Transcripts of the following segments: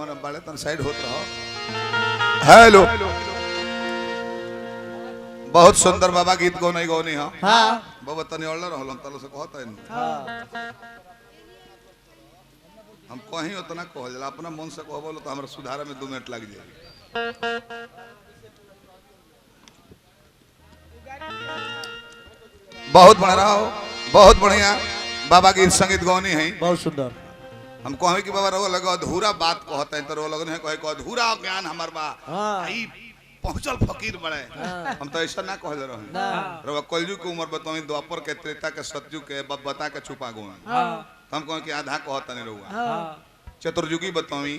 होना बाले तन साइड होत रहो। हेलो बहुत सुंदर बाबा गीत गौनी गौनी हां हां बाबा तनी ऑर्डर रहलन तलो से कहत है हां हम कहीं उतना कह जाला अपना मन से कहबो तो हमरा सुधारे में 2 मिनट लग जाए। बहुत बढ़िया हो बहुत बढ़िया बाबा गीत संगीत गौनी है बहुत सुंदर। हम कहे कि बाबा रो लगे अधूरा बात कहते हैं तो रो लगन है कहे को अधूरा ज्ञान हमर बा आई पहुंचल फकीर बड़े हम तो ऐसा ना कहले रहे ना रो कलयुग के उम्र बताई द्वापर के त्रेता के सतयुग के बता के छुपा गो हम कहे कि आधा कहता नहीं रहुआ चतुर्युगी बताई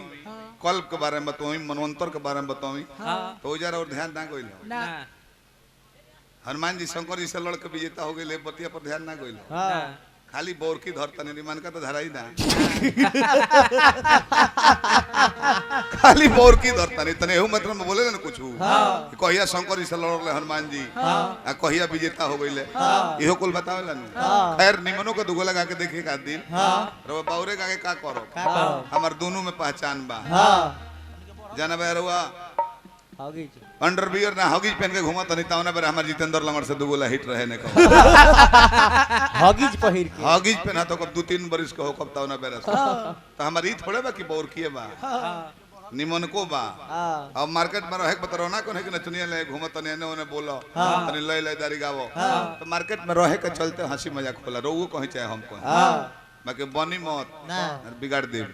कल्प के बारे में बताई मनवंतर के बारे में बताई तो जरा और ध्यान ना गइल ना हनुमान जी शंकर जी से लड़ के विजेता हो गए बतिया पर ध्यान ना गइल हां खाली बोर की धरता नहीं मान का तो धराई ना खाली बोर की धरता नहीं तने एहू मतलब में बोले ना कुछ कहिया शंकर जी से लड़ले हनुमान जी आ कहिया विजेता हो गइले इहो कुल बतावेला ना खैर निमनो के दुगो लगा के देखे का दिन रो बाउरे का के का करो हमर दोनों में पहचान बा जाना बे रहुआ हॉगीज अंडरवियर ना हॉगीज पहन के घुमा तनी तावना बेर हमर जितेंद्र लंगड़ से दुगोला हिट रहे ने कहो हॉगीज पहिर के हॉगीज पहना तो कब 2-3 बरिस के हो कब तावना बेर से तो हमर ई थोड़े बा कि बोर किए बा निमन को बा अब मार्केट में रहे बतरो ना कोने कि नचनिया ले घुमा तने ने ओने बोलो तनी ले ले दारी गावो तो मार्केट में रहे के चलते हंसी मजाक होला रोऊ कहि चाहे हम कहि बाकी बनी मत ना बिगाड़ दे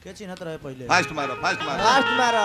के चिन्हत रहे पहले फास्ट मारो फास्ट मारो फास्ट मारो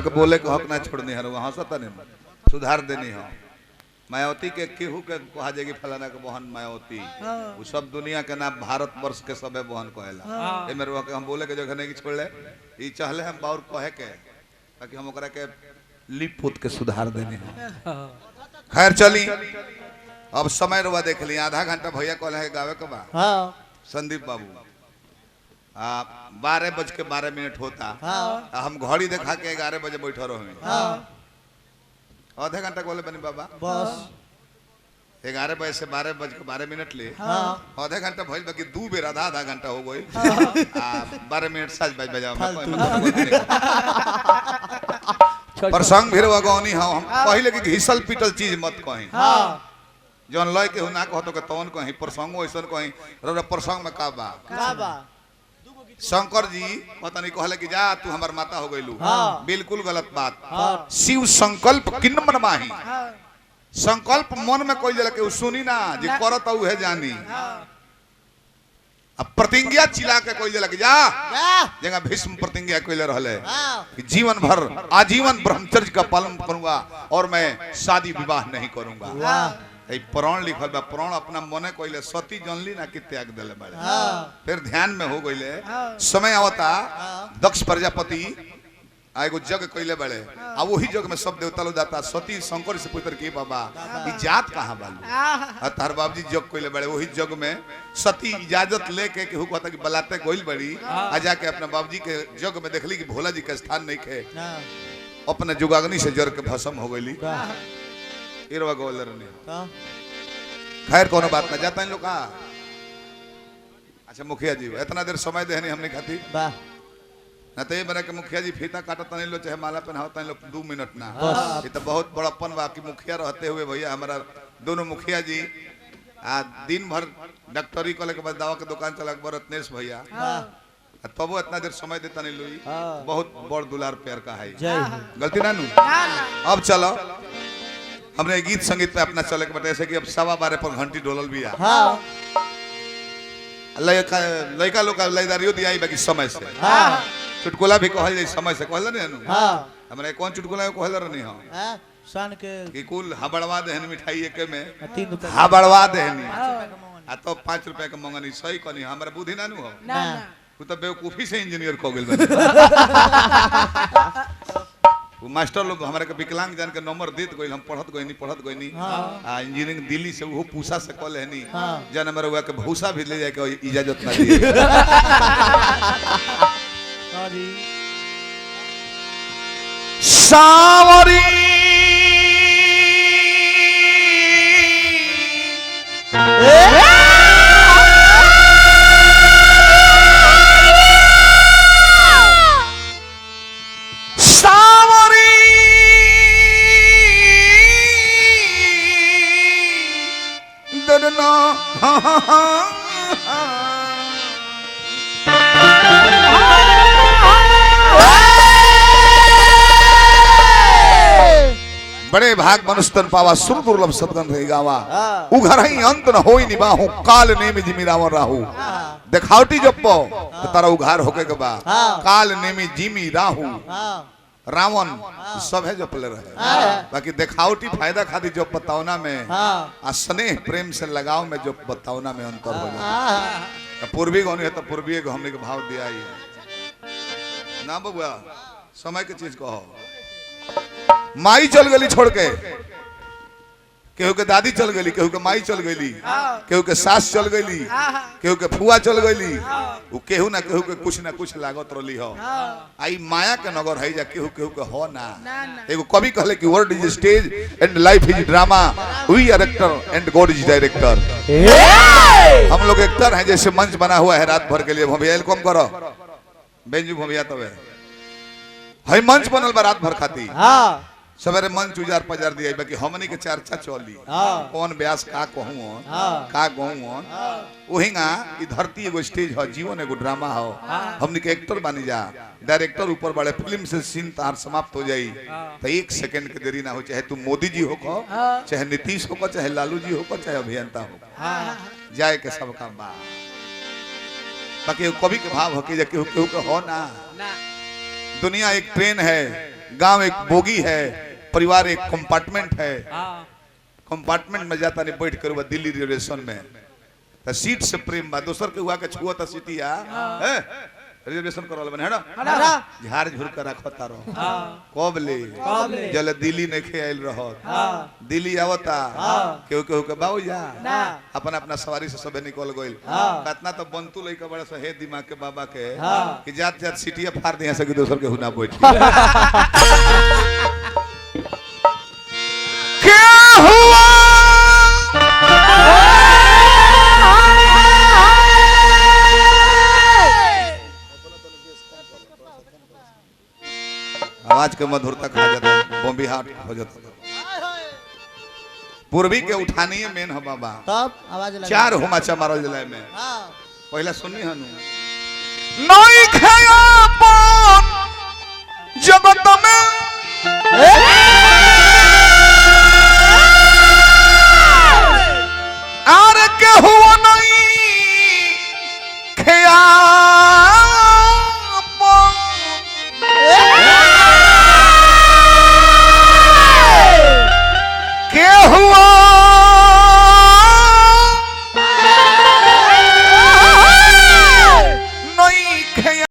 के बोले के हक ना छोड़नी है वहां सता नहीं सुधार देनी है मायावती के केहू के कहा जाएगी फलाना के बहन मायावती वो सब दुनिया के नाम भारत वर्ष के सबे बहन कहेला ए मेरे के हम बोले के जगह नहीं कि छोड़ले ई चाहले हम बाउर कहे के ताकि हम ओकरा के लिप पुत के सुधार देनी है। खैर चली अब समय रुआ देख ली आधा घंटा भैया कहले है गावे के बा हां संदीप बाबू 12:12 होता हम घड़ी देखा के 11 बजे बैठो रहे आधे घंटा बोले बनी बाबा बस 11 बजे से 12:12 ले आधे घंटा भइल बाकी 2 बेर आधा घंटा हो गई 12 मिनट साज बजाओ प्रसंग भी गौनी हम पहले कि घिसल पीटल चीज मत कहीं जौन लय के ना कहतो के तौन कहीं प्रसंग ऐसन कहीं प्रसंग में का बा शंकर जी पता नहीं कहले कि जा तू हमार माता हो गइलू बिल्कुल गलत बात शिव संकल्प किन मन माही संकल्प मन में कोई जला के सुनी ना जे करत उहे जानी अब प्रतिज्ञा चिल्ला के कोई जला के जा जगह भीष्म प्रतिज्ञा कइले रहले कि जीवन भर आजीवन ब्रह्मचर्य का पालन करूंगा और मैं शादी विवाह नहीं करूंगा प्राण लिखल बा प्राण अपना मने कोइले सती जनली ना कि त्याग देले बाड़े फिर ध्यान में हो गइले समय आवता दक्ष प्रजापति एगो जग कइले बाड़े आ वही जग में सब देवता लोग जाता सती शंकर से पुत्र की बाबा ई जात कहां बालू आ तार बाबूजी जग कइले बाड़े वही जग में सती इजाजत लेके केहू कहता कि बलाते गइल बड़ी आ जाके अपने बाबूजी के जग में देखली कि भोला जी के स्थान नहीं खे अपने जुगाग्नि से जर के भस्म हो गइली इरवा गोलर ने खैर कोनो बात ना जाता इन लोग का अच्छा मुखिया जी इतना देर समय देहनी हमने खाती वाह ना तो ये बना के मुखिया जी फीता काटता नहीं लो चाहे माला पहनाता नहीं लो 2 मिनट ना ये तो बहुत बड़ापन बा कि मुखिया रहते हुए भैया हमारा दोनों मुखिया जी दिन भर डॉक्टरी कॉलेज के बाद दवा के दुकान चला रत्नेश भैया तबो इतना देर समय देता नहीं लो बहुत बड़ दुलार प्यार का है गलती ना नू अब चलो हमने गीत संगीत पे अपना चले के बता ऐसे कि अब 12:15 पर घंटी डोलल भी है लड़का लोग का लयदारियो दिया बाकी समय से चुटकुला भी कहल जाए समय से कहल नहीं हमरा कौन चुटकुला कहल रहनी हम सन के कि कुल हबड़वा देहन मिठाई एक में 3 रुपया हबड़वा देहनी आ तो 5 रुपया के मंगनी सही कनी हमरा बुद्धि ना नु हो ना वो तो बेवकूफी से इंजीनियर को गेल वो मास्टर लोग हमारे के विकलांग जान के नंबर देत कोई हम पढ़त कोई नहीं आ इंजीनियरिंग दिल्ली से वो पूसा से कॉल है नहीं जान हमारे हुआ के भूसा भी ले जाए के इजाजत ना दी हाँ जी सावरी बड़े भाग मनुस्तन पावा सुर दुर्लभ सदगन रही गावा उघर ही अंत न होई निबाहू काल नेमि जिमि रावण राहू देखावटी जब पो तो तारा उघार होके के बा काल नेमि जिमि राहू रावण सब है जो पले रहे बाकी देखावटी फायदा खाती जो बतावना में आ स्नेह प्रेम से लगाव में जो बतावना में अंतर हो जाए पूर्वी गौनी है तो पूर्वी को हमने के भाव दिया ही है ना बबुआ समय की चीज कहो माई चल गली छोड़ के केहू के दादी चल गई केहू के माई चल गई केहू के सास चल गई केहू के फुआ चल गई वो केहू ना कुछ लागत रही हो आई माया के नगर है जा केहू केहू के हो ना एगो कवि कहले कि world is stage and life is drama we are actor and God is director हम लोग एक्टर हैं जैसे मंच बना हुआ है रात भर के लिए भैया कम करो बेंजू भैया तब है मंच बनल बा रात भर खाती सवेरे मंच उजार पजार दिया बाकी हमनी के चर्चा चली कौन व्यास का कहूं का कहूं ओहिंगा ई धरती एगो स्टेज हो जीवन एगो ड्रामा हो हमनी के एक्टर बनी जा डायरेक्टर ऊपर बड़े फिल्म से सीन तार समाप्त हो जाई तो एक सेकंड के देरी ना हो चाहे तू मोदी जी हो को चाहे नीतीश हो को चाहे लालू जी हो को चाहे अभियंता हो जाए के सब काम बा बाकी कवि के भाव हो के केहू के हो ना दुनिया एक ट्रेन है गांव एक बोगी है परिवार एक कंपार्टमेंट है कंपार्टमेंट में जाता नहीं बैठ कर वो दिल्ली रिजर्वेशन में तो सीट से प्रेम बा दोसर के हुआ के छुआ तो सीटिया है रिजर्वेशन करल बने है ना झाड़ झुर कर रखता रहो कब ले जल दिल्ली नहीं खेल रहो दिल्ली आवता केहू के बाबू जा अपना अपना सवारी से सबे निकल गइल इतना तो बनतू लइका बड़ा सा है दिमाग के बाबा के कि जात जात सीटिया फाड़ दिया सके दोसर के हुना बैठ क्या हुआ आवाज के मधुरता खा जाता बॉम्बे हाट हो जाता पूर्वी के उठानी मेन हो बाबा तब आवाज लगा चार हुमाचा मारल जलाय में पहला सुनी हनु नई खया जगत में